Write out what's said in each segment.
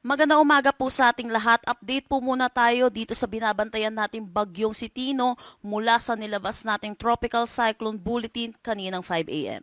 Magandang umaga po sa ating lahat. Update po muna tayo dito sa binabantayan nating bagyong si Tino mula sa nilabas nating Tropical Cyclone Bulletin kaninang 5 a.m.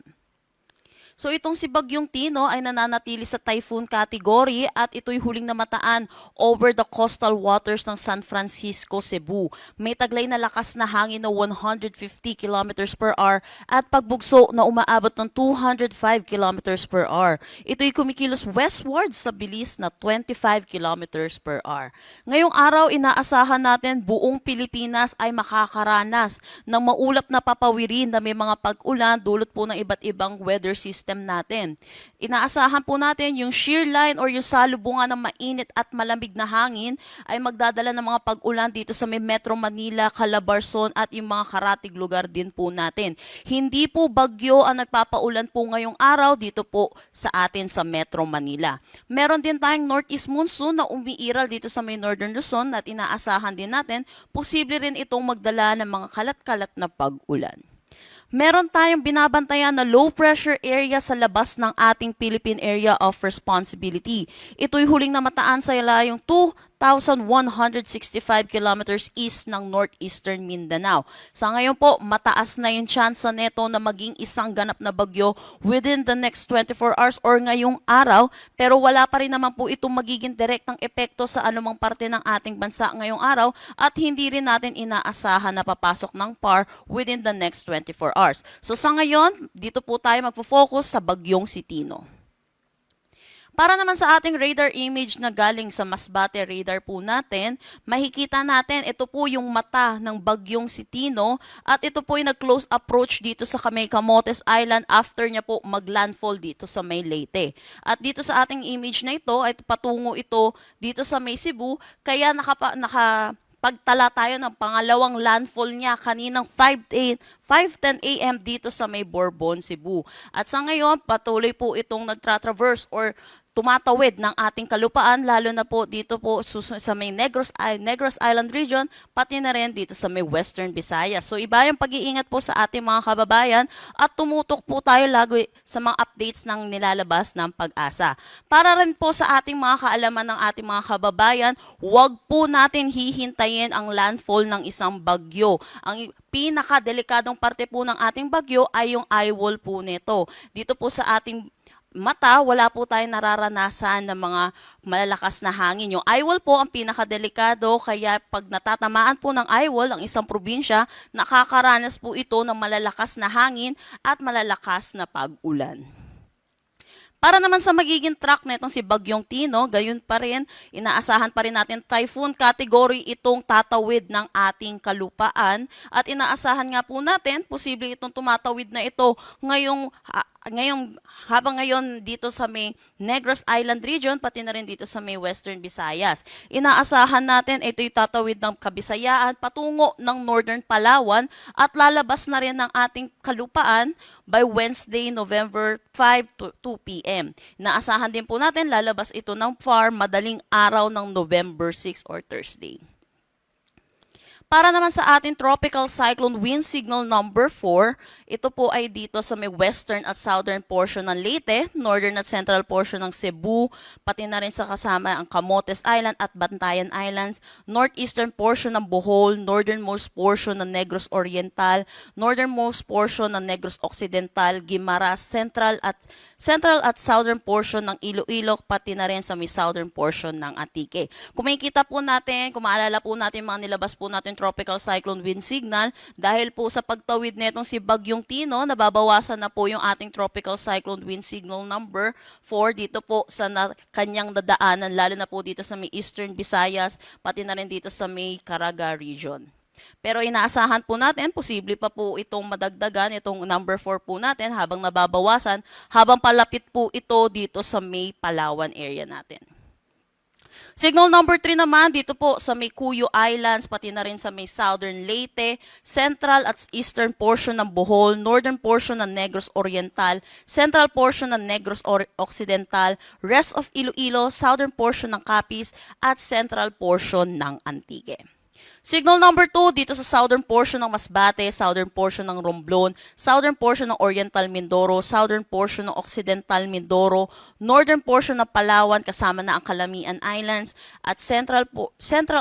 So itong si Bagyong Tino ay nananatili sa typhoon category at ito'y huling namataan over the coastal waters ng San Francisco, Cebu. May taglay na lakas na hangin na 150 kilometers per hour at pagbugso na umaabot ng 205 kilometers per hour. Ito'y kumikilos westward sa bilis na 25 kilometers per hour. Ngayong araw, inaasahan natin buong Pilipinas ay makakaranas ng maulap na papawirin na may mga pag-ulan dulot po ng iba't ibang weather system natin. Inaasahan po natin yung shear line or yung salubungan ng mainit at malamig na hangin ay magdadala ng mga pag-ulan dito sa may Metro Manila, Calabarzon at yung mga karatig lugar din po natin. Hindi po bagyo ang nagpapaulan po ngayong araw dito po sa atin sa Metro Manila. Meron din tayong northeast monsoon na umiiral dito sa may Northern Luzon at inaasahan din natin posible rin itong magdala ng mga kalat-kalat na pag-ulan. Meron tayong binabantayan na low pressure area sa labas ng ating Philippine Area of Responsibility. Ito'y huling namataan sa ilayong 2,165 kilometers east ng northeastern Mindanao. Sa ngayon po, mataas na yung tsansa neto na maging isang ganap na bagyo within the next 24 hours or ngayong araw, pero wala pa rin naman po itong magiging direktang epekto sa anumang parte ng ating bansa ngayong araw at hindi rin natin inaasahan na papasok ng PAR within the next 24 hours. So sa ngayon, dito po tayo magfo-focus sa bagyong si Tino. Para naman sa ating radar image na galing sa Masbate radar po natin, makikita natin ito po yung mata ng bagyong si Tino at ito po yung nag-close approach dito sa may Camotes Island after niya po mag-landfall dito sa may Leyte. At dito sa ating image na ito ay patungo ito dito sa may Cebu kaya pagtala tayo ng pangalawang landfall niya kaninang 5:10 a.m. dito sa may Bourbon, Cebu. At sa ngayon, patuloy po itong nagtra-traverse or tumatawid ng ating kalupaan, lalo na po dito po sa may Negros Island region, pati na rin dito sa may Western Visayas. So iba yung pag-iingat po sa ating mga kababayan at tumutok po tayo lagi sa mga updates ng nilalabas ng Pag-asa. Para rin po sa ating mga kaalaman ng ating mga kababayan, huwag po natin hihintayin ang landfall ng isang bagyo. Ang pinakadelikadong parte po ng ating bagyo ay yung eye wall po nito. Dito po sa ating mata, wala po tayong nararanasan ng mga malalakas na hangin. Yung eye wall po ang pinakadelikado, kaya pag natatamaan po ng eye wall ang isang probinsya, nakakaranas po ito ng malalakas na hangin at malalakas na pag-ulan. Para naman sa magiging track netong si Bagyong Tino, gayon pa rin, inaasahan pa rin natin typhoon category itong tatawid ng ating kalupaan at inaasahan nga po natin, posible itong tumatawid na ito habang ngayon dito sa may Negros Island region, pati na rin dito sa may Western Visayas. Inaasahan natin ito'y tatawid ng Kabisayaan patungo ng Northern Palawan at lalabas na rin ng ating kalupaan by Wednesday, November 5 to 2 p.m. Inaasahan din po natin lalabas ito ng PAR madaling araw ng November 6 or Thursday. Para naman sa ating tropical cyclone wind signal number 4, ito po ay dito sa may western at southern portion ng Leyte, northern at central portion ng Cebu, pati na rin sa kasama ang Camotes Island at Bantayan Islands, northeastern portion ng Bohol, northernmost portion ng Negros Oriental, northernmost portion ng Negros Occidental, Guimaras, central at southern portion ng Iloilo, pati na rin sa may southern portion ng Antique. Kung makikita po natin, kung maalala po natin mga nilabas po natin tropical cyclone wind signal, dahil po sa pagtawid netong si Bagyong Tino, nababawasan na po yung ating tropical cyclone wind signal number 4 dito po sa kanyang dadaanan, lalo na po dito sa may Eastern Visayas, pati na rin dito sa may Caraga region. Pero inaasahan po natin, posible pa po itong madagdagan, itong number 4 po natin habang nababawasan, habang palapit po ito dito sa may Palawan area natin. Signal number 3 naman dito po sa may Cuyo Islands, pati na rin sa may southern Leyte, central at eastern portion ng Bohol, northern portion ng Negros Oriental, central portion ng Negros Occidental, rest of Iloilo, southern portion ng Capiz, at central portion ng Antique. Signal number 2 dito sa southern portion ng Masbate, southern portion ng Romblon, southern portion ng Oriental Mindoro, southern portion ng Occidental Mindoro, northern portion ng Palawan kasama na ang Calamian Islands, at central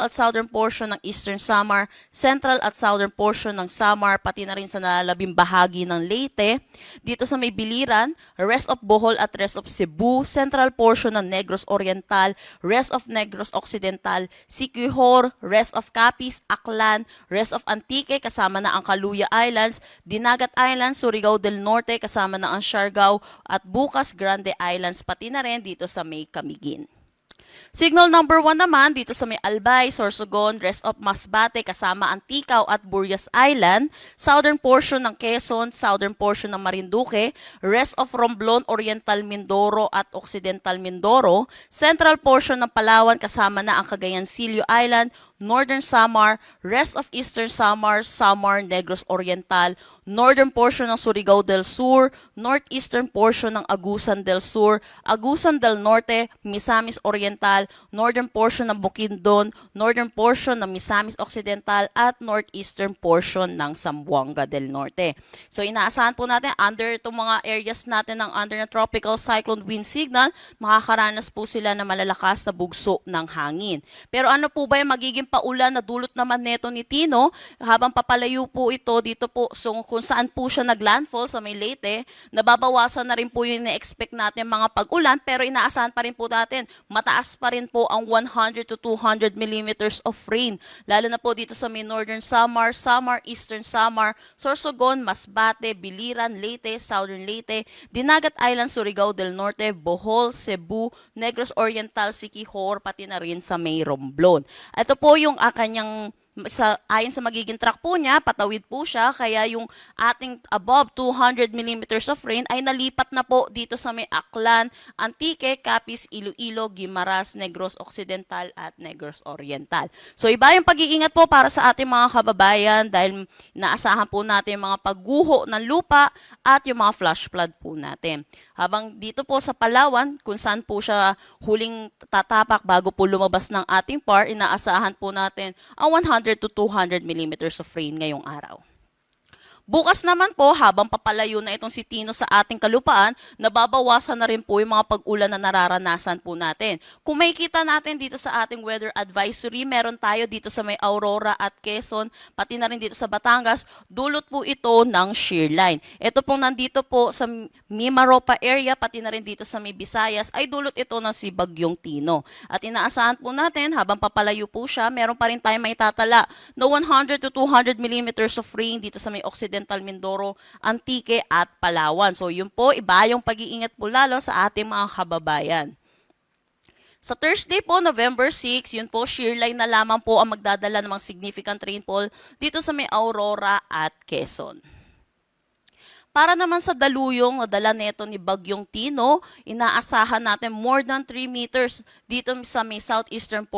at southern portion ng Eastern Samar, central at southern portion ng Samar, pati na rin sa nalalabing bahagi ng Leyte. Dito sa may Biliran, rest of Bohol at rest of Cebu, central portion ng Negros Oriental, rest of Negros Occidental, Siquijor, rest of Capiz, Aklan, rest of Antique kasama na ang Kaluya Islands, Dinagat Islands, Surigao del Norte kasama na ang Siargao, at Bukas Grande Islands pati na rin dito sa may Camiguin. Signal number 1 naman dito sa may Albay, Sorsogon, rest of Masbate kasama ang Ticao at Burias Island, southern portion ng Quezon, southern portion ng Marinduque, rest of Romblon, Oriental Mindoro at Occidental Mindoro, central portion ng Palawan kasama na ang Cagayancillo Island, northern Samar, rest of Eastern Samar, Samar, Negros Oriental, northern portion ng Surigao del Sur, northeastern portion ng Agusan del Sur, Agusan del Norte, Misamis Oriental, northern portion ng Bukidnon, northern portion ng Misamis Occidental, at northeastern portion ng Zamboanga del Norte. So inaasahan po natin under itong mga areas natin ng under na tropical cyclone wind signal, makakaranas po sila ng malalakas na bugso ng hangin. Pero ano po ba yung magiging paulan na dulot naman neto ni Tino habang papalayo po ito dito po kung saan po siya naglandfall sa may Leyte, nababawasan na rin po yung na-expect natin mga pag-ulan, pero inaasahan pa rin po natin mataas pa rin po ang 100 to 200 millimeters of rain, lalo na po dito sa may northern Samar, Samar, eastern Samar, Sorsogon, Masbate, Biliran, Leyte, southern Leyte, Dinagat Island, Surigao del Norte, Bohol, Cebu, Negros Oriental, Siquijor, pati na rin sa may Romblon. Ito po yung kanyang ayon sa magiging track po niya, patawid po siya, kaya yung ating above 200 millimeters of rain ay nalipat na po dito sa may Aklan, Antique, Capiz, Iloilo, Guimaras, Negros Occidental at Negros Oriental. So iba yung pag-iingat po para sa ating mga kababayan dahil naasahan po natin yung mga pagguho ng lupa at yung mga flash flood po natin. Habang dito po sa Palawan, kung saan po siya huling tatapak bago po lumabas ng ating PAR, inaasahan po natin ang 100 to 200 millimeters of rain ngayong araw. Bukas naman po, habang papalayo na itong si Tino sa ating kalupaan, nababawasan na rin po yung mga pag-ulan na nararanasan po natin. Kung makikita natin dito sa ating weather advisory, meron tayo dito sa may Aurora at Quezon, pati na rin dito sa Batangas, dulot po ito ng shear line. Ito pong nandito po sa Mimaropa area, pati na rin dito sa may Visayas, ay dulot ito ng si Bagyong Tino. At inaasahan po natin, habang papalayo po siya, meron pa rin tayo may tatala na 100 to 200 millimeters of rain dito sa may Occidental Mindoro, Antique at Palawan. So yun po, iba yung pag-iingat po lalo sa ating mga kababayan. Sa Thursday po, November 6, yun po, shear line na lamang po ang magdadala ng mga significant rainfall dito sa may Aurora at Quezon. Para naman sa daluyong na dala neto ni Bagyong Tino, inaasahan natin more than 3 meters dito sa may southeastern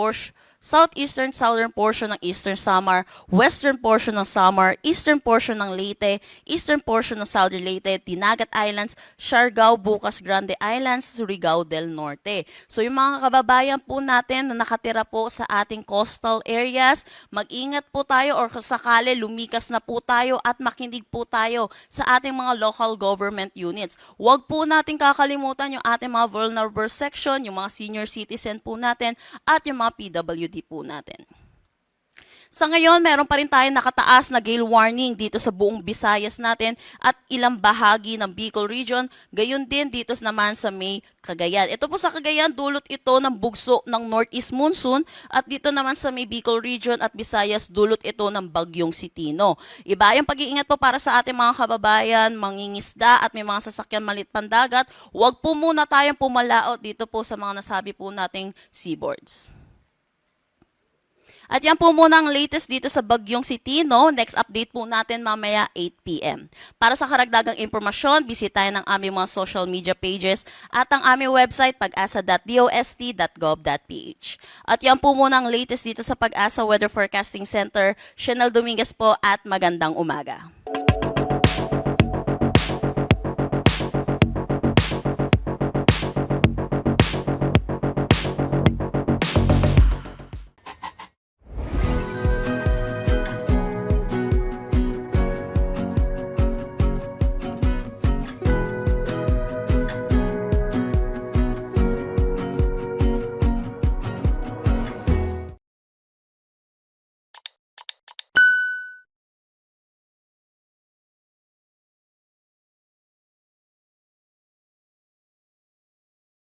southern portion ng Eastern Samar, western portion ng Samar, eastern portion ng Leyte, eastern portion ng Southern Leyte, Dinagat Islands, Siargao, Bukas Grande Islands, Surigao del Norte. So yung mga kababayan po natin na nakatira po sa ating coastal areas, mag-ingat po tayo or sakali lumikas na po tayo at makinig po tayo sa ating mga local government units. Huwag po natin kakalimutan yung ating mga vulnerable section, yung mga senior citizen po natin at yung mga PWD po natin. Sa ngayon, meron pa rin tayong nakataas na gale warning dito sa buong Visayas natin at ilang bahagi ng Bicol region, gayon din dito naman sa may Cagayan. Ito po sa Cagayan, dulot ito ng bugso ng northeast monsoon at dito naman sa may Bicol region at Visayas, dulot ito ng bagyong si Tino. Iba yung pag-iingat po para sa ating mga kababayan, mangingisda at may mga sasakyan malit pandagat. Huwag po muna tayong pumalaot dito po sa mga nasabi po nating seaboards. At yan po muna ang latest dito sa bagyong si Tino. Next update po natin mamaya 8 p.m. Para sa karagdagang impormasyon, bisitahin ang aming mga social media pages at ang aming website pag-asa.dost.gov.ph. At yan po muna ang latest dito sa Pag-asa Weather Forecasting Center. Chanel Dominguez po at magandang umaga.